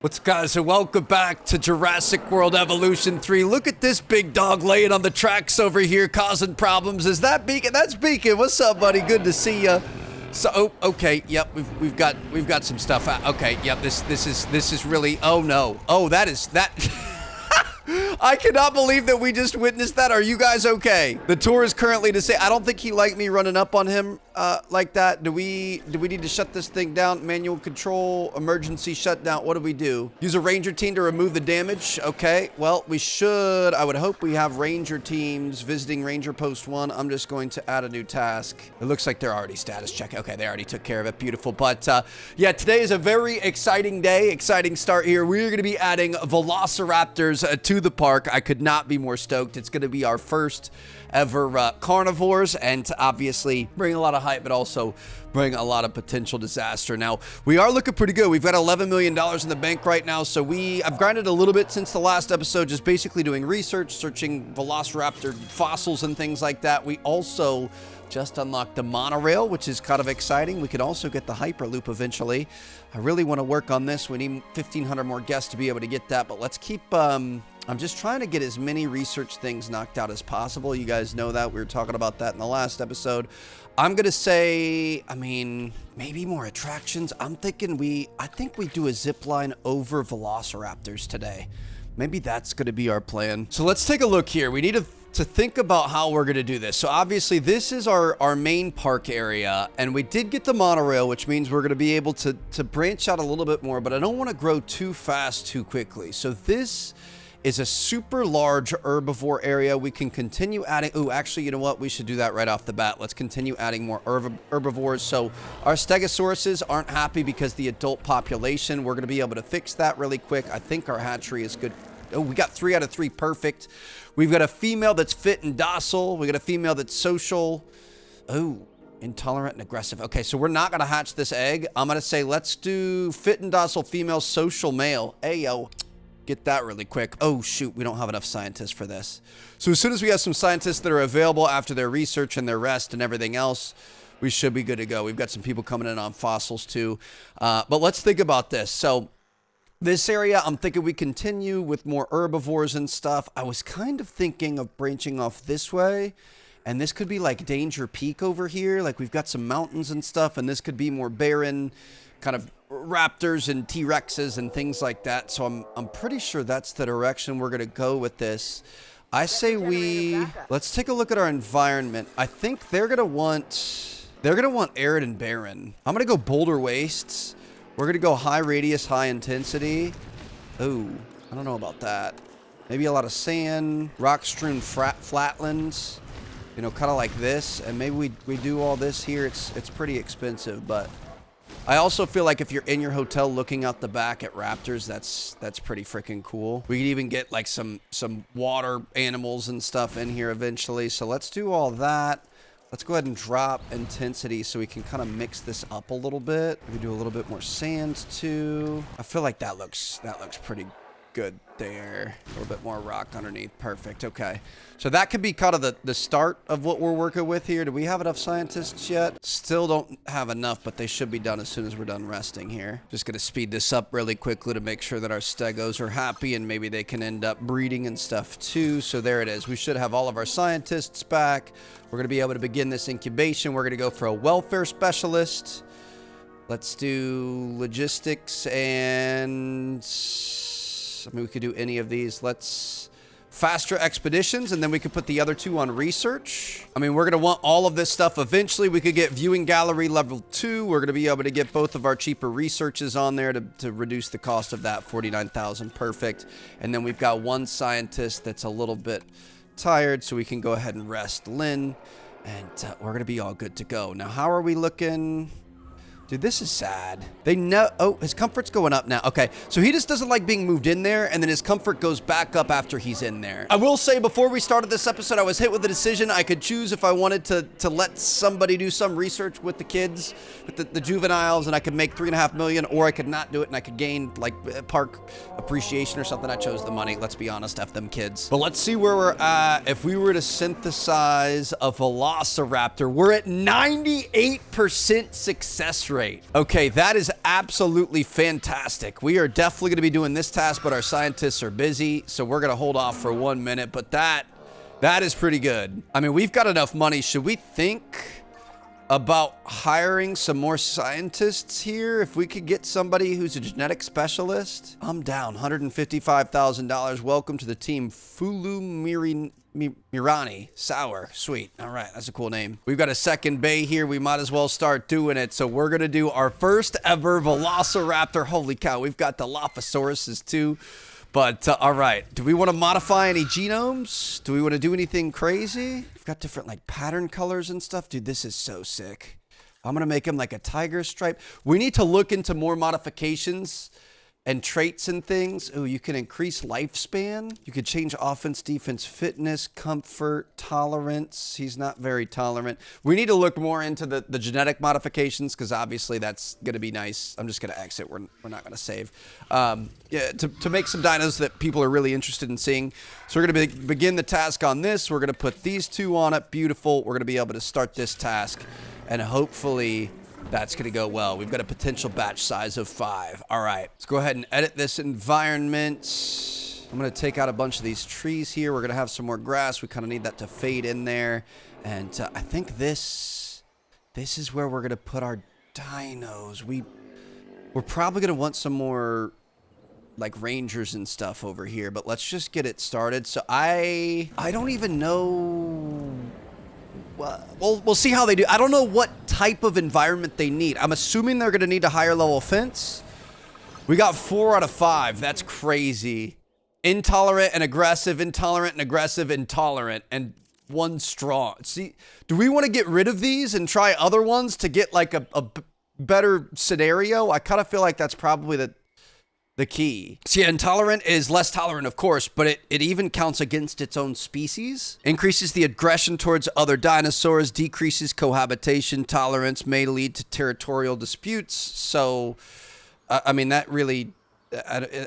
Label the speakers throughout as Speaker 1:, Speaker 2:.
Speaker 1: What's up, guys, and welcome back to Jurassic World Evolution 3. Look at this big dog laying on the tracks over here causing problems. Is that Beacon? That's Beacon. What's up, buddy? Good to see you. So, oh, okay, yep, we've got some stuff out. Okay, yep, this is really, oh no. Oh, that I cannot believe that we just witnessed that. Are you guys okay? The tour is currently to say, I don't think he liked me running up on him like that. Do we need to shut this thing down? Manual control, emergency shutdown. What do we do? Use a ranger team to remove the damage. Okay, well, we should. I would hope we have ranger teams visiting Ranger Post 1. I'm just going to add a new task. It looks like they're already status check. Okay, they already took care of it. Beautiful. But yeah, today is a very exciting day. Exciting start here. We're going to be adding Velociraptors to the park. I could not be more stoked. It's going to be our first ever carnivores, and to obviously bring a lot of hype, but also bring a lot of potential disaster. Now, we are looking pretty good. We've got $11 million in the bank right now, so I've grinded a little bit since the last episode, just basically doing research, searching Velociraptor fossils and things like that. We also just unlocked the monorail, which is kind of exciting. We could also get the Hyperloop eventually. I really want to work on this. We need 1,500 more guests to be able to get that, but let's keep... I'm just trying to get as many research things knocked out as possible. You guys know that. We were talking about that in the last episode. I'm going to say, I mean, maybe more attractions. I think we do a zipline over Velociraptors today. Maybe that's going to be our plan. So let's take a look here. We need to think about how we're going to do this. So obviously this is our main park area, and we did get the monorail, which means we're going to be able to branch out a little bit more, but I don't want to grow too fast too quickly. So this is a super large herbivore area. We can continue adding... Oh, actually, you know what? We should do that right off the bat. Let's continue adding more herbivores. So our stegosauruses aren't happy because the adult population. We're going to be able to fix that really quick. I think our hatchery is good. Oh, we got 3 out of 3. Perfect. We've got a female that's fit and docile. We got a female that's social. Oh, intolerant and aggressive. Okay, so we're not going to hatch this egg. I'm going to say let's do fit and docile female, social male. Ayo. Get that really quick. Oh, shoot. We don't have enough scientists for this. So as soon as we have some scientists that are available after their research and their rest and everything else, we should be good to go. We've got some people coming in on fossils too. But let's think about this. So this area, I'm thinking we continue with more herbivores and stuff. I was kind of thinking of branching off this way. And this could be like Danger Peak over here. Like we've got some mountains and stuff. And this could be more barren kind of raptors and T-Rexes and things like that. So I'm pretty sure that's the direction we're going to go with this. I say let's take a look at our environment. I think they're going to want arid and barren. I'm going to go boulder wastes. We're going to go high radius, high intensity. Oh, I don't know about that. Maybe a lot of sand, rock strewn flatlands, you know, kind of like this. And maybe we do all this here. It's pretty expensive, but I also feel like if you're in your hotel looking out the back at raptors, that's pretty freaking cool. We could even get like some water animals and stuff in here eventually. So let's do all that. Let's go ahead and drop intensity so we can kind of mix this up a little bit. We can do a little bit more sand too. I feel like that looks pretty good there. A little bit more rock underneath. Perfect. Okay. So that could be kind of the start of what we're working with here. Do we have enough scientists yet? Still don't have enough, but they should be done as soon as we're done resting here. Just going to speed this up really quickly to make sure that our stegos are happy and maybe they can end up breeding and stuff too. So there it is. We should have all of our scientists back. We're going to be able to begin this incubation. We're going to go for a welfare specialist. Let's do logistics and... I mean, we could do any of these. Let's faster expeditions, and then we could put the other 2 on research. I mean, we're going to want all of this stuff eventually. We could get viewing gallery level 2. We're going to be able to get both of our cheaper researches on there to reduce the cost of that. 49,000. Perfect. And then we've got 1 scientist that's a little bit tired, so we can go ahead and rest Lynn, and we're going to be all good to go. Now, how are we looking? Dude, this is sad. They know... Oh, his comfort's going up now. Okay, so he just doesn't like being moved in there, and then his comfort goes back up after he's in there. I will say, before we started this episode, I was hit with a decision. I could choose if I wanted to let somebody do some research with the kids, with the juveniles, and I could make $3.5 million, or I could not do it, and I could gain, like, park appreciation or something. I chose the money. Let's be honest, F them kids. But let's see where we're at. If we were to synthesize a Velociraptor, we're at 98% success rate. great. Okay, that is absolutely fantastic. We are definitely going to be doing this task, but our scientists are busy, so we're going to hold off for 1 minute, but that is pretty good. I mean, we've got enough money. Should we think about hiring some more scientists here? If we could get somebody who's a genetic specialist, I'm down. $155,000. Welcome to the team, Fulu Mirani. Sour. Sweet. All right, that's a cool name. We've got a second bay here. We might as well start doing it. So we're going to do our first ever Velociraptor. Holy cow, we've got the Dilophosaurus too. But, all right, do we want to modify any genomes? Do we want to do anything crazy? We've got different, like, pattern colors and stuff. Dude, this is so sick. I'm going to make him like a tiger stripe. We need to look into more modifications and traits and things. Oh, you can increase lifespan. You could change offense, defense, fitness, comfort, tolerance. He's not very tolerant. We need to look more into the genetic modifications because obviously that's going to be nice. I'm just going to exit. We're not going to save. Yeah, to make some dinos that people are really interested in seeing. So we're going to begin the task on this. We're going to put these two on it. Beautiful. We're going to be able to start this task and hopefully that's going to go well. We've got a potential batch size of 5. All right, let's go ahead and edit this environment. I'm going to take out a bunch of these trees here. We're going to have some more grass. We kind of need that to fade in there. And I think this is where we're going to put our dinos. We're probably going to want some more like rangers and stuff over here, but let's just get it started. So I don't even know. Well, we'll see how they do. I don't know what type of environment they need. I'm assuming they're going to need a higher level fence. We got 4 out of 5. That's crazy. Intolerant and aggressive, intolerant and aggressive, intolerant, and 1 strong. See, do we want to get rid of these and try other ones to get like a better scenario? I kind of feel like that's probably the key. See, intolerant is less tolerant, of course, but it even counts against its own species. Increases the aggression towards other dinosaurs, decreases cohabitation tolerance, may lead to territorial disputes. So, I mean, that really,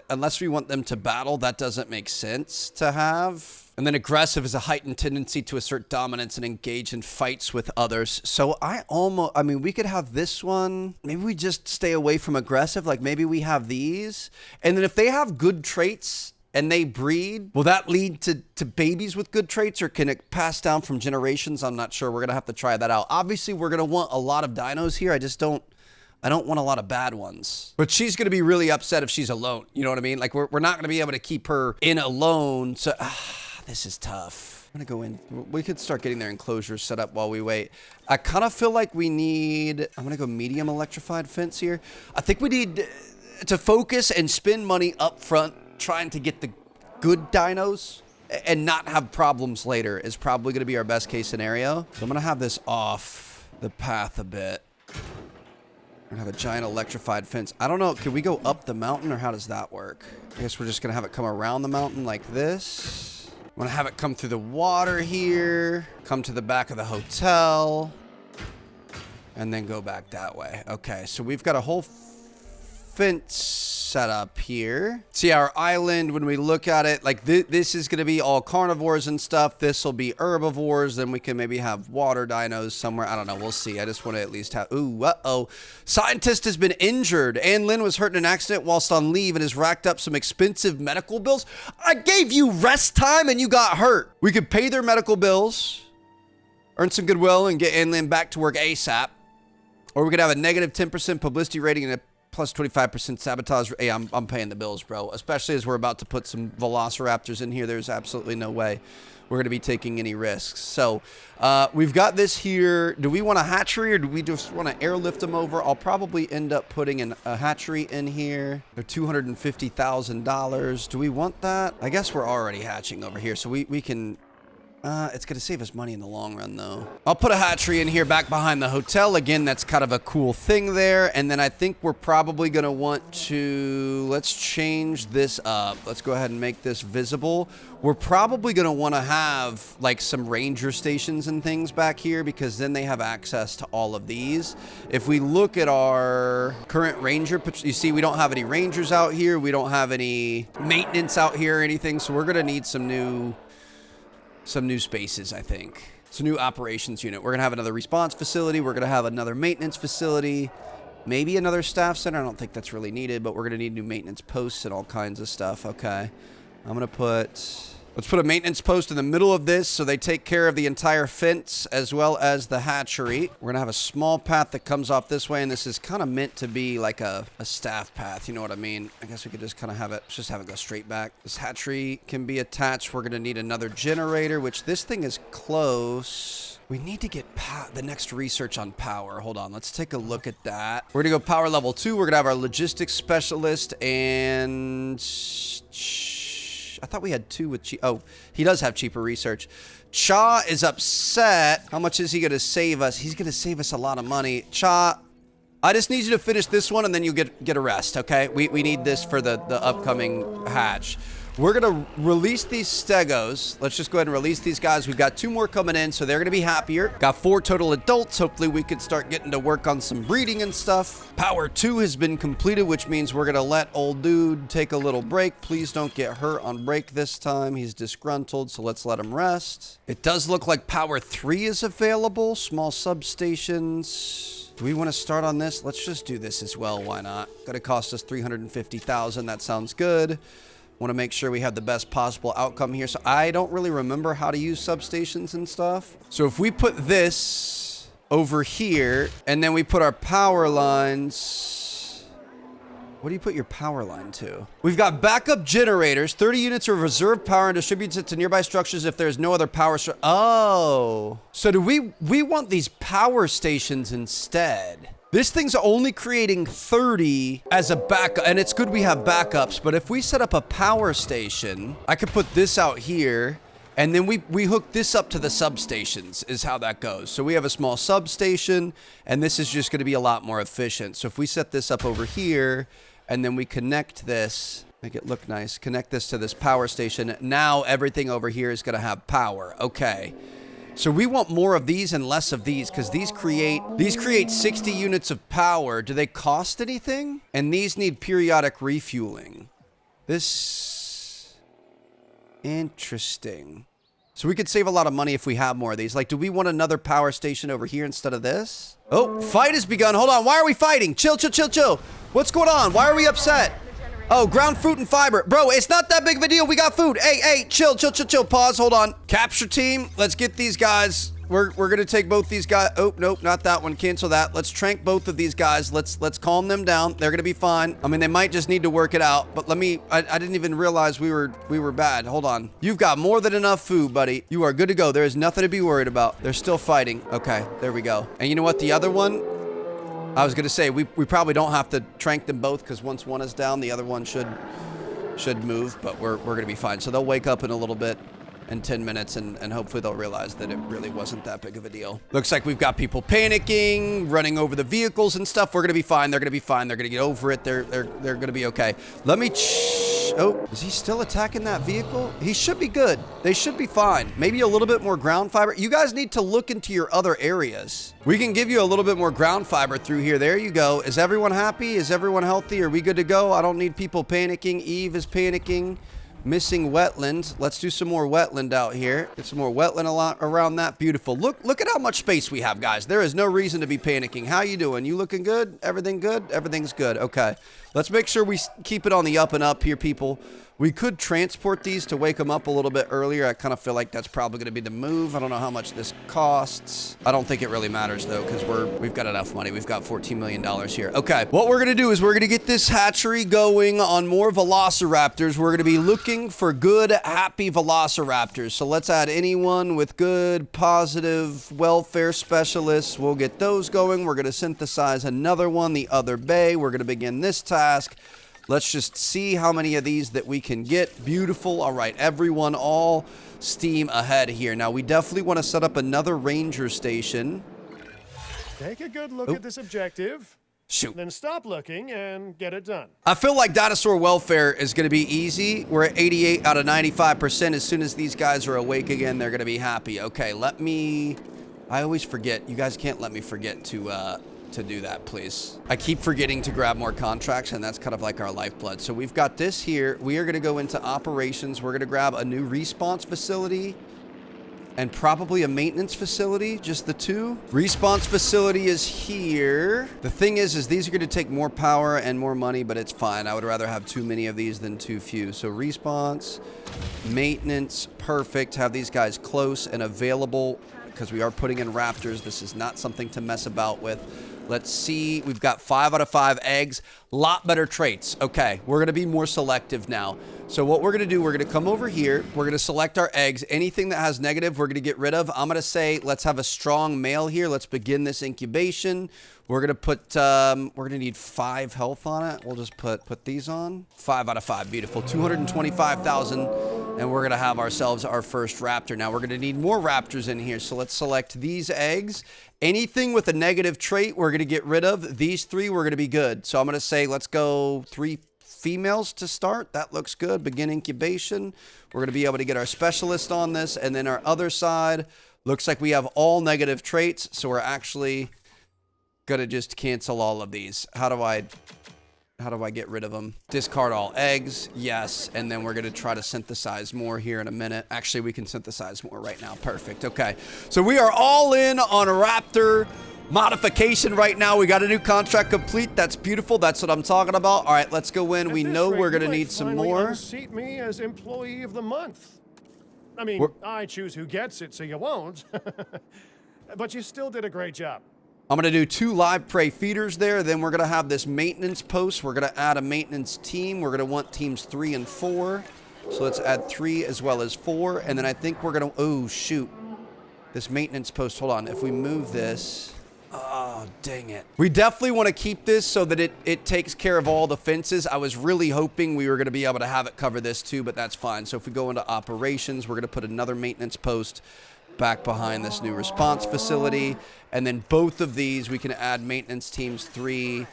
Speaker 1: unless we want them to battle, that doesn't make sense to have. And then aggressive is a heightened tendency to assert dominance and engage in fights with others. So I mean, we could have this one. Maybe we just stay away from aggressive. Like maybe we have these. And then if they have good traits and they breed, will that lead to babies with good traits or can it pass down from generations? I'm not sure. We're going to have to try that out. Obviously, we're going to want a lot of dinos here. I don't want a lot of bad ones. But she's going to be really upset if she's alone. You know what I mean? Like we're not going to be able to keep her in alone. So this is tough. I'm going to go in. We could start getting their enclosures set up while we wait. I kind of feel like we need, I'm going to go medium electrified fence here. I think we need to focus and spend money up front trying to get the good dinos and not have problems later is probably going to be our best case scenario. So I'm going to have this off the path a bit. We're going to have a giant electrified fence. I don't know. Can we go up the mountain or how does that work? I guess we're just going to have it come around the mountain like this. I'm going to have it come through the water here, come to the back of the hotel, and then go back that way. Okay, so we've got a whole fence set up here. See our island, when we look at it, like this is going to be all carnivores and stuff. This will be herbivores. Then we can maybe have water dinos somewhere. I don't know. We'll see. I just want to at least have... Ooh, uh-oh. Scientist has been injured. Ann Lynn was hurt in an accident whilst on leave and has racked up some expensive medical bills. I gave you rest time and you got hurt. We could pay their medical bills, earn some goodwill, and get Ann Lynn back to work ASAP. Or we could have a negative 10% publicity rating and a plus 25% sabotage. Hey, I'm paying the bills, bro. Especially as we're about to put some Velociraptors in here. There's absolutely no way we're going to be taking any risks. So we've got this here. Do we want a hatchery or do we just want to airlift them over? I'll probably end up putting a hatchery in here. They're $250,000. Do we want that? I guess we're already hatching over here. So we can... it's going to save us money in the long run, though. I'll put a hatchery in here back behind the hotel. Again, that's kind of a cool thing there. And then I think we're probably going to want to... Let's change this up. Let's go ahead and make this visible. We're probably going to want to have, like, some ranger stations and things back here because then they have access to all of these. If we look at our current ranger... You see, we don't have any rangers out here. We don't have any maintenance out here or anything. So we're going to need some new spaces, I think. It's a new operations unit. We're going to have another response facility. We're going to have another maintenance facility. Maybe another staff center. I don't think that's really needed, but we're going to need new maintenance posts and all kinds of stuff. Okay. I'm going to let's put a maintenance post in the middle of this so they take care of the entire fence as well as the hatchery. We're going to have a small path that comes off this way, and this is kind of meant to be like a staff path. You know what I mean? I guess we could just kind of just have it go straight back. This hatchery can be attached. We're going to need another generator, which this thing is close. We need to get the next research on power. Hold on. Let's take a look at that. We're going to go power level 2. We're going to have our logistics specialist and... I thought we had 2 with oh, he does have cheaper research. Cha is upset. How much is he going to save us? He's going to save us a lot of money. Cha, I just need you to finish this one and then you get a rest, okay? We need this for the upcoming hatch. We're going to release these stegos. Let's just go ahead and release these guys. We've got 2 more coming in, so they're going to be happier. Got 4 total adults. Hopefully, we could start getting to work on some breeding and stuff. Power 2 has been completed, which means we're going to let old dude take a little break. Please don't get hurt on break this time. He's disgruntled, so let's let him rest. It does look like Power 3 is available. Small substations. Do we want to start on this? Let's just do this as well. Why not? Going to cost us $350,000. That sounds good. Want to make sure we have the best possible outcome here. So I don't really remember how to use substations and stuff. So if we put this over here and then we put our power lines, what do you put your power line to? We've got backup generators, 30 units of reserve power, and distributes it to nearby structures if there's no other power. Oh, so do we want these power stations instead? This thing's only creating 30 as a backup, and it's good we have backups, but if we set up a power station, I could put this out here, and then we hook this up to the substations, is how that goes. So we have a small substation, and this is just going to be a lot more efficient. So if we set this up over here, and then we connect this, make it look nice, connect this to this power station, now everything over here is going to have power. Okay. So we want more of these and less of these because these create 60 units of power. Do they cost anything? And these need periodic refueling. This... Interesting. So we could save a lot of money if we have more of these. Like, do we want another power station over here instead of this? Oh, fight has begun. Hold on. Why are we fighting? Chill, chill, chill, chill. What's going on? Why are we upset? Oh, ground fruit and fiber. Bro, it's not that big of a deal. We got food. Hey, chill, chill, chill, chill. Pause, hold on. Capture team, let's get these guys. We're going to take both these guys. Oh, nope, not that one. Cancel that. Let's trank both of these guys. Let's calm them down. They're going to be fine. I mean, they might just need to work it out, but I didn't even realize we were bad. Hold on. You've got more than enough food, buddy. You are good to go. There is nothing to be worried about. They're still fighting. Okay, there we go. And you know what? The other one, I was going to say, we probably don't have to trank them both because once one is down, the other one should move, but we're going to be fine. So they'll wake up in a little bit, in 10 minutes, and hopefully they'll realize that it really wasn't that big of a deal. Looks like we've got people panicking, running over the vehicles and stuff. We're going to be fine. They're going to be fine. They're going to get over it. They're going to be okay. Let me... Oh, is he still attacking that vehicle? He should be good. They should be fine. Maybe a little bit more ground fiber. You guys need to look into your other areas. We can give you a little bit more ground fiber through here. There you go. Is everyone happy? Is everyone healthy? Are we good to go? I don't need people panicking. Eve is panicking. Missing wetlands. Let's do some more wetland out here. Get some more wetland a lot around that. Beautiful. Look at how much space we have, guys. There is no reason to be panicking. How you doing? You looking good? Everything good? Everything's good. Okay. Let's make sure we keep it on the up and up here, people. We could transport these to wake them up a little bit earlier. I kind of feel like that's probably going to be the move. I don't know how much this costs. I don't think it really matters, though, because we've got enough money. We've got $14 million here. Okay, what we're going to do is we're going to get this hatchery going on more Velociraptors. We're going to be looking for good, happy Velociraptors. So let's add anyone with good, positive welfare specialists. We'll get those going. We're going to synthesize another one, the other bay. We're going to begin this task. Let's just see how many of these that we can get. Beautiful. All right, everyone, all steam ahead here. Now, we definitely want to set up another ranger station.
Speaker 2: Take a good look at this objective.
Speaker 1: Shoot.
Speaker 2: Then stop looking and get it done.
Speaker 1: I feel like dinosaur welfare is going to be easy. We're at 88 out of 95%. As soon as these guys are awake again, they're going to be happy. Okay, I always forget. You guys can't let me forget to do that, please. I keep forgetting to grab more contracts, and that's kind of like our lifeblood. So we've got this here. We are going to go into operations. We're going to grab a new response facility. and probably a maintenance facility, just the two. Response facility is here. The thing is these are going to take more power and more money, but it's fine. I would rather have too many of these than too few. So response, maintenance, perfect. Have these guys close and available because we are putting in raptors. This is not something to mess about with. Let's see. We've got 5 out of 5 eggs. Lot better traits. Okay, we're going to be more selective now. So what we're going to do, we're going to come over here. We're going to select our eggs. Anything that has negative, we're going to get rid of. I'm going to say, let's have a strong male here. Let's begin this incubation. We're going to put, we're going to need 5 health on it. We'll just put these on. 5 out of 5. Beautiful. 225,000. And we're going to have ourselves our first raptor. Now, we're going to need more raptors in here. So let's select these eggs. Anything with a negative trait, we're going to get rid of. These 3, we're going to be good. So I'm going to say, let's go 3 females to start. That looks good. Begin incubation. We're going to be able to get our specialist on this. And then our other side looks like we have all negative traits. So we're actually going to just cancel all of these. How do I get rid of them? Discard all eggs. Yes. And then we're going to try to synthesize more here in a minute. Actually, we can synthesize more right now. Perfect. Okay. So we are all in on a raptor modification right now. We got a new contract complete. That's beautiful. That's what I'm talking about. All right, let's go in. We know we're going to need some more.
Speaker 2: Unseat me as employee of the month. I mean, I choose who gets it, so you won't. But you still did a great job.
Speaker 1: I'm going to do 2 live prey feeders there. Then we're going to have this maintenance post. We're going to add a maintenance team. We're going to want teams 3 and 4. So let's add 3 as well as 4. And then I think we're going to, oh, shoot. This maintenance post, hold on. If we move this, oh, dang it. We definitely want to keep this so that it takes care of all the fences. I was really hoping we were going to be able to have it cover this too, but that's fine. So if we go into operations, we're going to put another maintenance post back behind this new response facility. And then both of these, we can add maintenance teams 3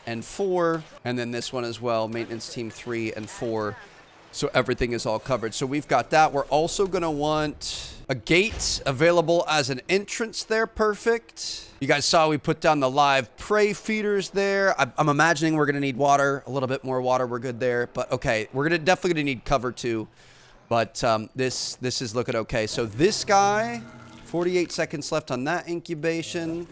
Speaker 1: and 4. And then this one as well, maintenance team 3 and 4. So everything is all covered. So we've got that. We're also going to want a gate available as an entrance there. Perfect. You guys saw we put down the live prey feeders there. I'm imagining we're going to need water, a little bit more water. We're good there. But okay, we're definitely going to need cover too. But this is looking okay. So this guy, 48 seconds left on that incubation.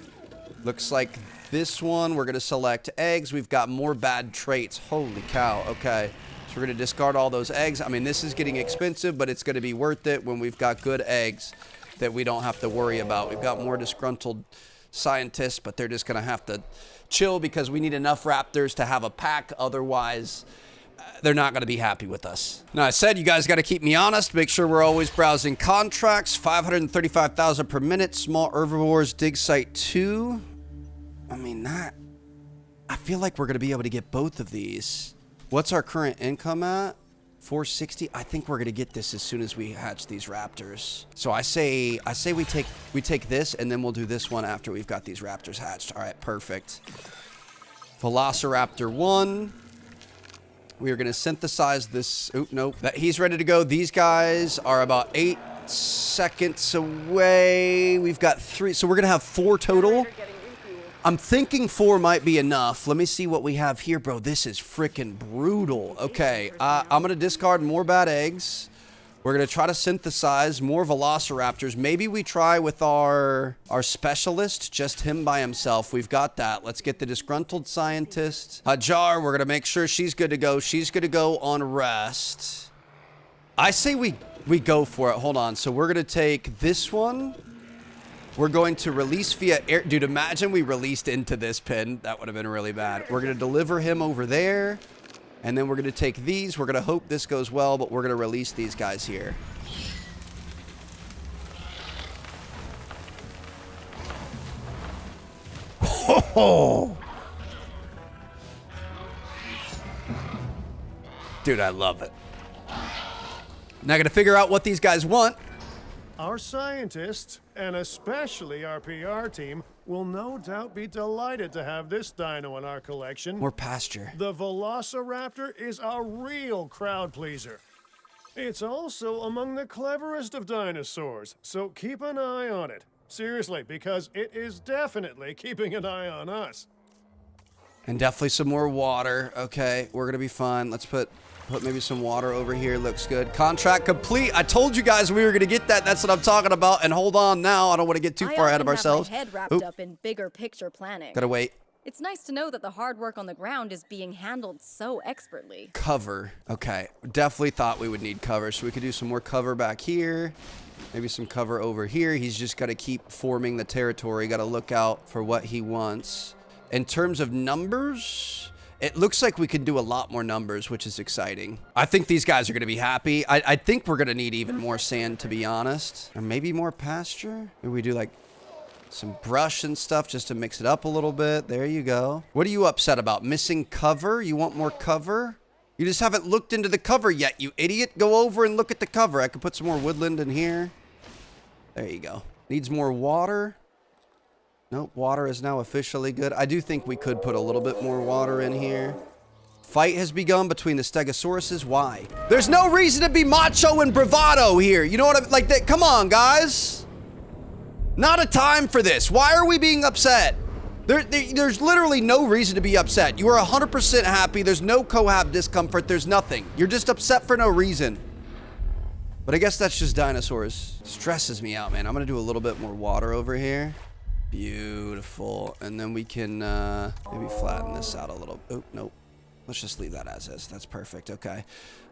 Speaker 1: Looks like this one, we're going to select eggs. We've got more bad traits. Holy cow. Okay. So we're going to discard all those eggs. I mean, this is getting expensive, but it's going to be worth it when we've got good eggs that we don't have to worry about. We've got more disgruntled scientists, but they're just going to have to chill because we need enough raptors to have a pack. Otherwise, they're not going to be happy with us. Now, I said you guys got to keep me honest. Make sure we're always browsing contracts. 535,000 per minute. Small herbivores. Dig site 2. I mean, I feel like we're going to be able to get both of these. What's our current income at? 460. I think we're going to get this as soon as we hatch these raptors. So I say we take this and then we'll do this one after we've got these raptors hatched. All right, perfect. Velociraptor 1. We are going to synthesize this. Oh, nope. He's ready to go. These guys are about 8 seconds away. We've got 3. So we're going to have 4 total. I'm thinking 4 might be enough. Let me see what we have here, bro. This is freaking brutal. Okay, I'm going to discard more bad eggs. We're going to try to synthesize more Velociraptors. Maybe we try with our specialist, just him by himself. We've got that. Let's get the disgruntled scientist. Hajar, we're going to make sure she's good to go. She's going to go on rest. I say we go for it. Hold on. So we're going to take this one. We're going to release via air. Dude, imagine we released into this pen. That would have been really bad. We're going to deliver him over there. And then we're going to take these. We're going to hope this goes well, but we're going to release these guys here. Oh! Dude, I love it. Now I got to figure out what these guys want.
Speaker 2: Our scientists, and especially our PR team, will no doubt be delighted to have this dino in our collection.
Speaker 1: More pasture.
Speaker 2: The Velociraptor is a real crowd pleaser. It's also among the cleverest of dinosaurs, so keep an eye on it. Seriously, because it is definitely keeping an eye on us.
Speaker 1: And definitely some more water. Okay, we're going to be fine. Let's put Put maybe some water over here. Looks good. Contract complete. I told you guys we were going to get that. That's what I'm talking about. And hold on now. I don't want to get too far ahead of ourselves.
Speaker 3: I often have my head wrapped up in bigger picture planning.
Speaker 1: Gotta wait.
Speaker 3: It's nice to know that the hard work on the ground is being handled so expertly.
Speaker 1: Cover. Okay. Definitely thought we would need cover. So we could do some more cover back here. Maybe some cover over here. He's just got to keep forming the territory. Got to look out for what he wants. In terms of numbers, it looks like we can do a lot more numbers, which is exciting. I think these guys are going to be happy. I think we're going to need even more sand, to be honest. Or maybe more pasture. Maybe we do like some brush and stuff just to mix it up a little bit. There you go. What are you upset about? Missing cover? You want more cover? You just haven't looked into the cover yet, you idiot. Go over and look at the cover. I could put some more woodland in here. There you go. Needs more water. Nope, water is now officially good. I do think we could put a little bit more water in here. Fight has begun between the Stegosauruses. Why? There's no reason to be macho and bravado here. You know what I'm like? Come on, guys. Not a time for this. Why are we being upset? There's literally no reason to be upset. You are 100% happy. There's no cohab discomfort. There's nothing. You're just upset for no reason. But I guess that's just dinosaurs. Stresses me out, man. I'm going to do a little bit more water over here. Beautiful. And then we can maybe flatten this out a little. Oh, nope. Let's just leave that as is. That's perfect. Okay.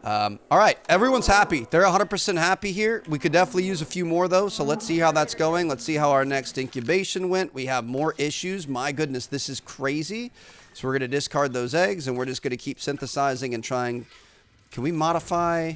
Speaker 1: All right. Everyone's happy. They're 100% happy here. We could definitely use a few more, though. So let's see how that's going. Let's see how our next incubation went. We have more issues. My goodness, this is crazy. So we're going to discard those eggs, and we're just going to keep synthesizing and trying. Can we modify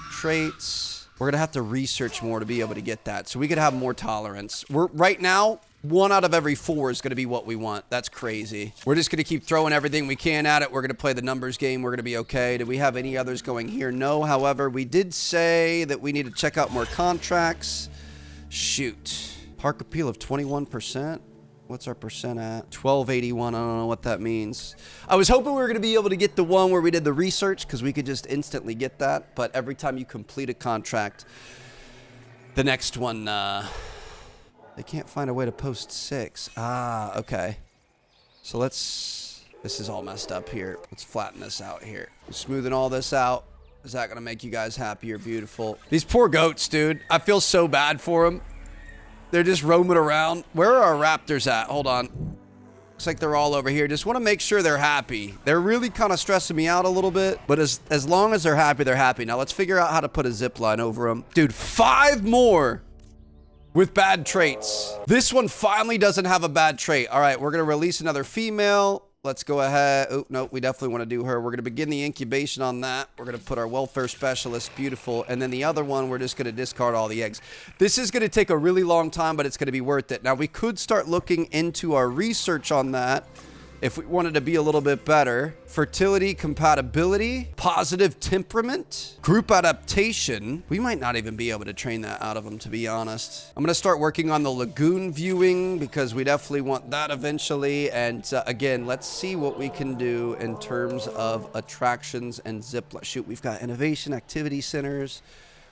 Speaker 1: traits? We're going to have to research more to be able to get that. So we could have more tolerance. Right now, 1 out of every 4 is going to be what we want. That's crazy. We're just going to keep throwing everything we can at it. We're going to play the numbers game. We're going to be okay. Do we have any others going here? No. However, we did say that we need to check out more contracts. Shoot. Park appeal of 21%. What's our percent at? 1281. I don't know what that means. I was hoping we were going to be able to get the one where we did the research because we could just instantly get that. But every time you complete a contract, the next one, they can't find a way to post 6. Ah, okay. So this is all messed up here. Let's flatten this out here. Smoothing all this out. Is that going to make you guys happier? Beautiful. These poor goats, dude. I feel so bad for them. They're just roaming around. Where are our raptors at? Hold on. Looks like they're all over here. Just want to make sure they're happy. They're really kind of stressing me out a little bit. But as long as they're happy, they're happy. Now let's figure out how to put a zip line over them. Dude, 5 more. With bad traits. This one finally doesn't have a bad trait. All right, we're going to release another female. Let's go ahead. Oh, no, we definitely want to do her. We're going to begin the incubation on that. We're going to put our welfare specialist. Beautiful. And then the other one, we're just going to discard all the eggs. This is going to take a really long time, but it's going to be worth it. Now, we could start looking into our research on that if we wanted to be a little bit better. Fertility, compatibility, positive temperament, group adaptation. We might not even be able to train that out of them, to be honest. I'm going to start working on the lagoon viewing because we definitely want that eventually. And again, let's see what we can do in terms of attractions and zipline. Shoot, we've got innovation activity centers.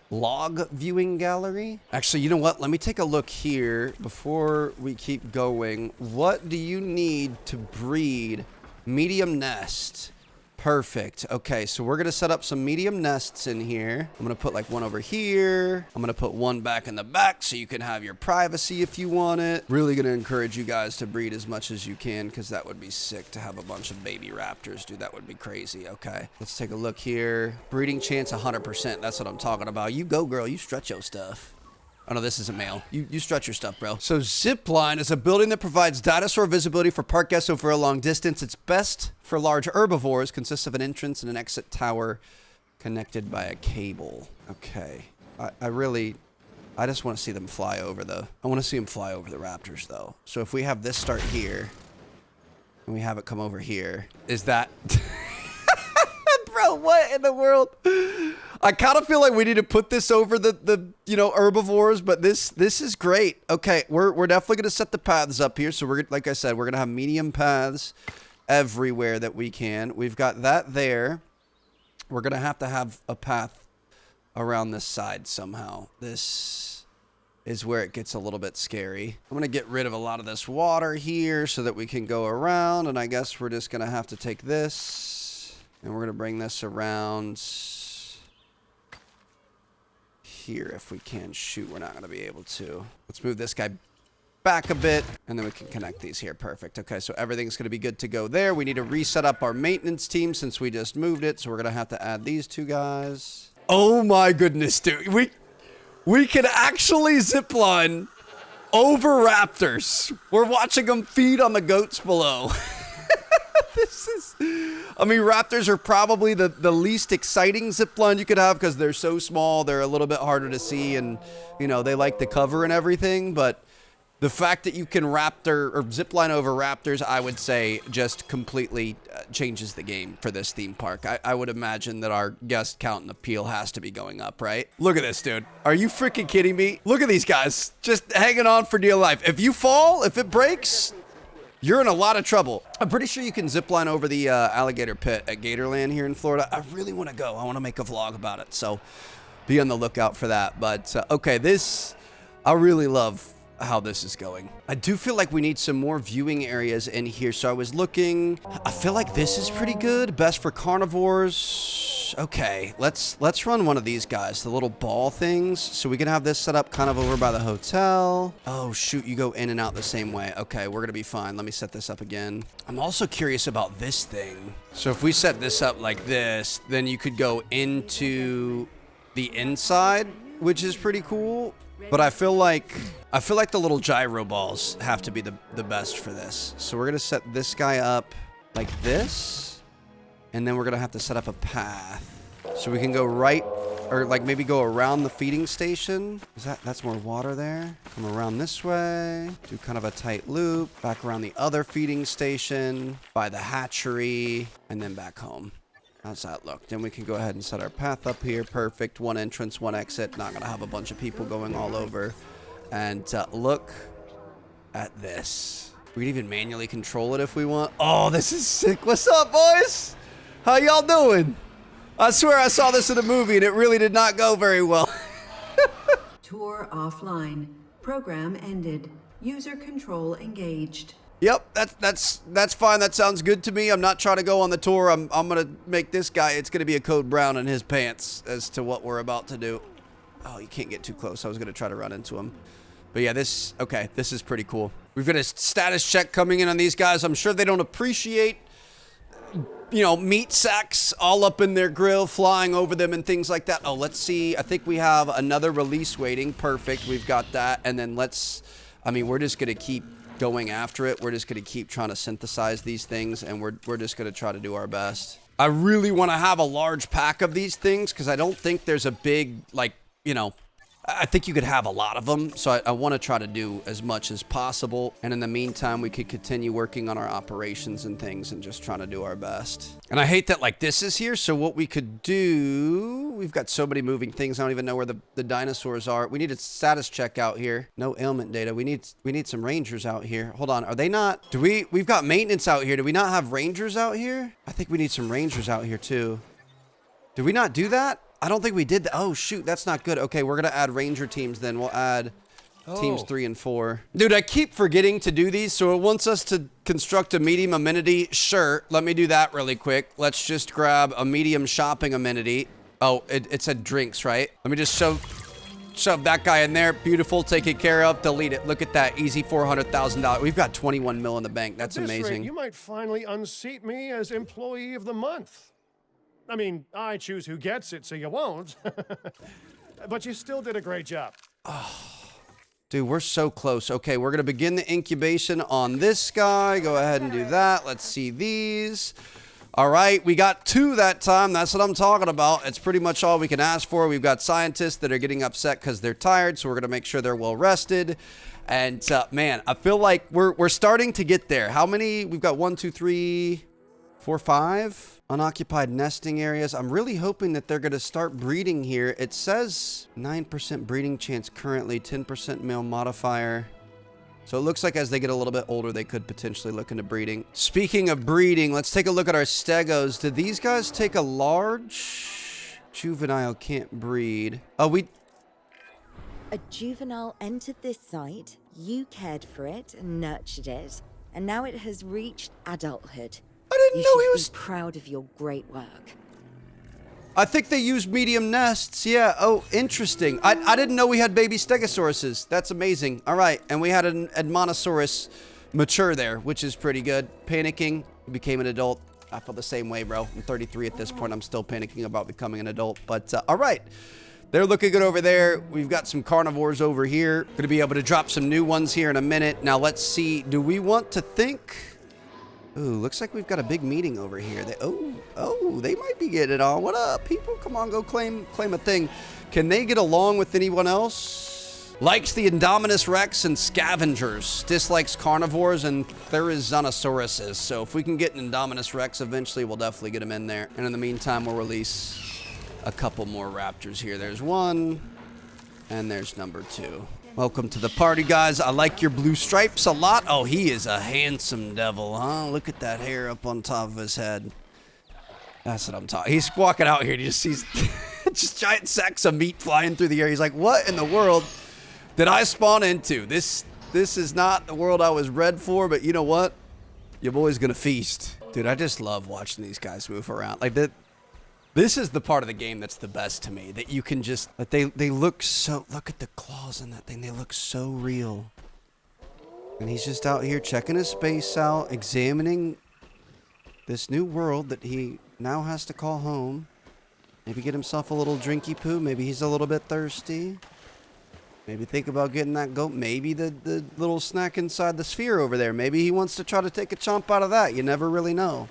Speaker 1: Log viewing gallery. Actually, you know what? Let me take a look here before we keep going. What do you need to breed medium nest? Perfect. Okay, so we're going to set up some medium nests in here. I'm going to put like one over here. I'm going to put one back in the back so you can have your privacy if you want it. Really going to encourage you guys to breed as much as you can because that would be sick to have a bunch of baby raptors. Dude, that would be crazy. Okay, let's take a look here. Breeding chance 100%. That's what I'm talking about. You go, girl. You stretch your stuff. Oh, no, this isn't male. You stretch your stuff, bro. So Zipline is a building that provides dinosaur visibility for park guests over a long distance. It's best for large herbivores. Consists of an entrance and an exit tower connected by a cable. Okay. I just want to see them fly over I want to see them fly over the raptors, though. So if we have this start here and we have it come over here, is that... Bro, what in the world? I kind of feel like we need to put this over the herbivores, but this is great. Okay, we're definitely going to set the paths up here. So like I said, we're going to have medium paths everywhere that we can. We've got that there. We're going to have a path around this side somehow. This is where it gets a little bit scary. I'm going to get rid of a lot of this water here so that we can go around, and I guess we're just going to have to take this And we're going to bring this around here if we can. Shoot, we're not going to be able to. Let's move this guy back a bit, and then we can connect these here. Perfect. Okay, so everything's going to be good to go there. We need to reset up our maintenance team since we just moved it, so we're going to have to add these two guys. Oh my goodness, dude. We can actually zipline over raptors. We're watching them feed on the goats below. This is... I mean, raptors are probably the least exciting zipline you could have because they're so small. They're a little bit harder to see, and, you know, they like the cover and everything, but the fact that you can raptor or zipline over raptors, I would say, just completely changes the game for this theme park. I would imagine that our guest count and appeal has to be going up, right? Look at this, dude. Are you freaking kidding me? Look at these guys just hanging on for dear life. If you fall, if it breaks, you're in a lot of trouble. I'm pretty sure you can zipline over the alligator pit at Gatorland here in Florida. I really want to go. I want to make a vlog about it, so be on the lookout for that. But, okay, I really love how this is going. I do feel like we need some more viewing areas in here. So I was looking, I feel like this is pretty good. Best for carnivores. Okay, let's run one of these guys, the little ball things. So we can have this set up kind of over by the hotel. Oh shoot, you go in and out the same way. Okay, we're gonna be fine. Let me set this up again. I'm also curious about this thing. So if we set this up like this, then you could go into the inside, which is pretty cool. But I feel like the little gyro balls have to be the best for this. So we're gonna set this guy up like this, and then we're gonna have to set up a path so we can go right, or like maybe go around the feeding station. That's more water there. Come around this way, do kind of a tight loop, back around the other feeding station, by the hatchery, and then back home. How's that look? Then we can go ahead and set our path up here. Perfect. One entrance, one exit. Not going to have a bunch of people going all over. And look at this. We can even manually control it if we want. Oh, this is sick. What's up, boys? How y'all doing? I swear I saw this in a movie and it really did not go very well.
Speaker 4: Tour offline. Program ended. User control engaged.
Speaker 1: Yep, that's fine. That sounds good to me. I'm not trying to go on the tour. I'm gonna make this guy. It's gonna be a code brown in his pants as to what we're about to do. Oh, you can't get too close. I was gonna try to run into him, but yeah, this is pretty cool. We've got a status check coming in on these guys. I'm sure they don't appreciate, you know, meat sacks all up in their grill, flying over them and things like that. Oh, let's see. I think we have another release waiting. Perfect. We've got that, and then we're just gonna keep going after it. We're just going to keep trying to synthesize these things, and we're just going to try to do our best. I really want to have a large pack of these things because I don't think there's a big, like, you know, I think you could have a lot of them. So I want to try to do as much as possible. And in the meantime, we could continue working on our operations and things and just trying to do our best. And I hate that, like, this is here. So what we could do, we've got so many moving things. I don't even know where the dinosaurs are. We need a status check out here. No ailment data. We need some rangers out here. Hold on. Are they not? We've got maintenance out here. Do we not have rangers out here? I think we need some rangers out here too. Did we not do that? I don't think we did that. Oh, shoot. That's not good. Okay, we're going to add ranger teams then. We'll add teams 3 and 4. Dude, I keep forgetting to do these. So it wants us to construct a medium amenity. Sure. Let me do that really quick. Let's just grab a medium shopping amenity. Oh, it said drinks, right? Let me just shove that guy in there. Beautiful. Take it care of. Delete it. Look at that. Easy $400,000. We've got 21 mil in the bank. That's amazing.
Speaker 2: At this rate, you might finally unseat me as employee of the month. I mean, I choose who gets it, so you won't. But you still did a great job.
Speaker 1: Oh, dude, we're so close. Okay, we're going to begin the incubation on this guy. Go ahead and do that. Let's see these. All right, we got 2 that time. That's what I'm talking about. It's pretty much all we can ask for. We've got scientists that are getting upset because they're tired, so we're going to make sure they're well rested. And, man, I feel like we're starting to get there. How many? We've got 1, 2, 3, 4, 5 unoccupied nesting areas. I'm really hoping that they're going to start breeding here. It says 9% breeding chance currently, 10% male modifier. So it looks like as they get a little bit older, they could potentially look into breeding. Speaking of breeding, let's take a look at our stegos. Did these guys take a large? Juvenile can't breed. Oh,
Speaker 5: A juvenile entered this site, you cared for it and nurtured it, and now it has reached adulthood.
Speaker 1: I didn't
Speaker 5: You
Speaker 1: know he
Speaker 5: should
Speaker 1: was...
Speaker 5: be proud of your great work.
Speaker 1: I think they use medium nests. Yeah. Oh, interesting. I didn't know we had baby stegosauruses. That's amazing. All right. And we had an Admonosaurus mature there, which is pretty good. Panicking. Became an adult. I feel the same way, bro. I'm 33 at this point. I'm still panicking about becoming an adult. But all right. They're looking good over there. We've got some carnivores over here. Going to be able to drop some new ones here in a minute. Now, let's see. Do we want to think... Ooh, looks like we've got a big meeting over here. They might be getting it on. What up, people? Come on, go claim a thing. Can they get along with anyone else? Likes the Indominus Rex and scavengers. Dislikes carnivores and Therizonosauruses. So if we can get an Indominus Rex eventually, we'll definitely get him in there. And in the meantime, we'll release a couple more raptors here. There's one, and there's number 2. Welcome to the party, guys. I like your blue stripes a lot. Oh, he is a handsome devil, huh? Look at that hair up on top of his head. That's what I'm talking. He's walking out here and he just sees just giant sacks of meat flying through the air. He's like, what in the world did I spawn into? This is not the world I was bred for, but you know what? Your boy's gonna feast. Dude, I just love watching these guys move around. Like that. This is the part of the game that's the best to me, that you can just, that they look so, look at the claws on that thing. They look so real. And he's just out here checking his space out, examining this new world that he now has to call home. Maybe get himself a little drinky poo. Maybe he's a little bit thirsty. Maybe think about getting that goat. Maybe the little snack inside the sphere over there. Maybe he wants to try to take a chomp out of that. You never really know.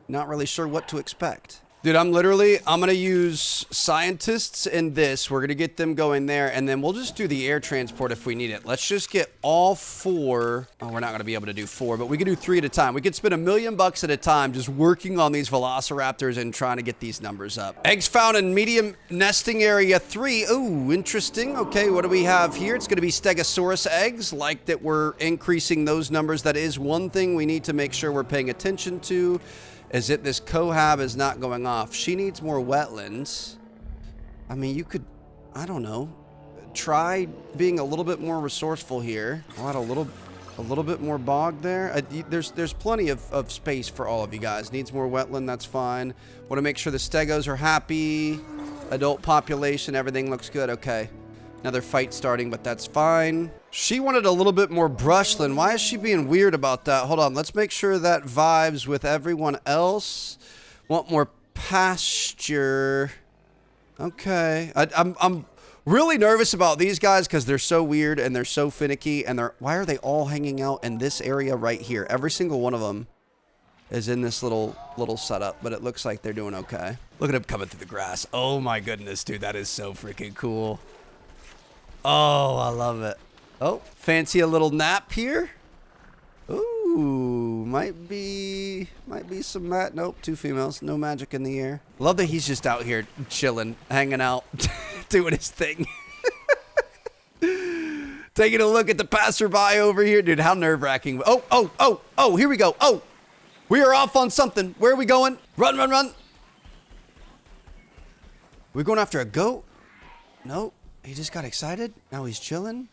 Speaker 1: Not really sure what to expect. Dude, I'm going to use scientists in this. We're going to get them going there, and then we'll just do the air transport if we need it. Let's just get all 4. Oh, we're not going to be able to do 4, but we can do 3 at a time. We could spend $1 million at a time just working on these Velociraptors and trying to get these numbers up. Eggs found in medium nesting area 3. Ooh, interesting. Okay, what do we have here? It's going to be Stegosaurus eggs. Like that we're increasing those numbers. That is one thing we need to make sure we're paying attention to. Is that this cohab is not going off. She needs more wetlands. I mean, you could, I don't know, try being a little bit more resourceful here. I'll add a little bit more bog there. There's plenty of space for all of you guys. Needs more wetland, that's fine. Want to make sure the stegos are happy. Adult population, everything looks good. Okay. Another fight starting, but that's fine. She wanted a little bit more brushland. Why is she being weird about that? Hold on. Let's make sure that vibes with everyone else. Want more pasture. Okay. I'm really nervous about these guys because they're so weird and they're so finicky. And why are they all hanging out in this area right here? Every single one of them is in this little setup, but it looks like they're doing okay. Look at him coming through the grass. Oh my goodness, dude. That is so freaking cool. Oh, I love it. Oh, fancy a little nap here. Ooh, might be some nope, 2 females. No magic in the air. Love that he's just out here chilling, hanging out, doing his thing. Taking a look at the passerby over here. Dude, how nerve-wracking. Oh, here we go. Oh, we are off on something. Where are we going? Run, run, run. We're going after a goat? Nope. He just got excited. Now he's chilling,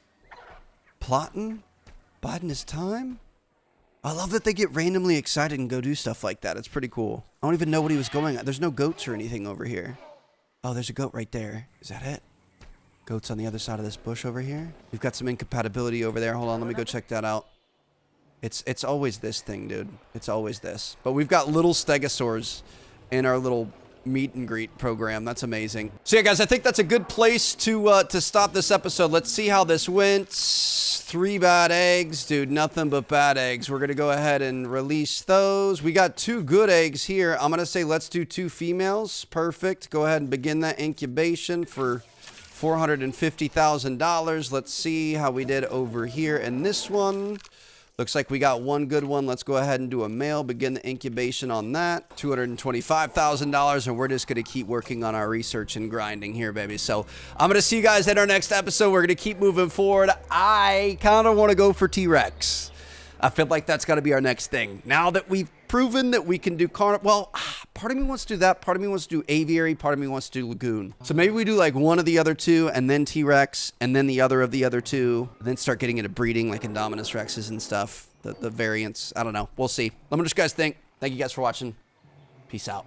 Speaker 1: plotting, biding his time. I love that they get randomly excited and go do stuff like that. It's pretty cool. I don't even know what he was going at. There's no goats or anything over here. Oh, there's a goat right there. Is that it? Goats on the other side of this bush over here. We've got some incompatibility over there. Hold on, let me go check that out. It's always this thing, dude. It's always this. But we've got little stegosaurs in our little meet and greet program. That's amazing. So yeah, guys, I think that's a good place to stop this episode. Let's see how this went. 3 bad eggs, dude. Nothing but bad eggs. We're gonna go ahead and release those. We got 2 good eggs here. I'm gonna say let's do 2 females. Perfect. Go ahead and begin that incubation for $450,000. Let's see how we did over here in this one. Looks like we got 1 good one. Let's go ahead and do a male. Begin the incubation on that. $225,000, and we're just going to keep working on our research and grinding here, baby. So I'm going to see you guys in our next episode. We're going to keep moving forward. I kind of want to go for T-Rex. I feel like that's got to be our next thing. Now that we've proven that we can do well, part of me wants to do that. Part of me wants to do aviary. Part of me wants to do lagoon. So maybe we do like one of the other 2 and then T-Rex and then the other of the other 2. And then start getting into breeding like Indominus Rexes and stuff. The variants. I don't know. We'll see. Let me know what you guys think. Thank you guys for watching. Peace out.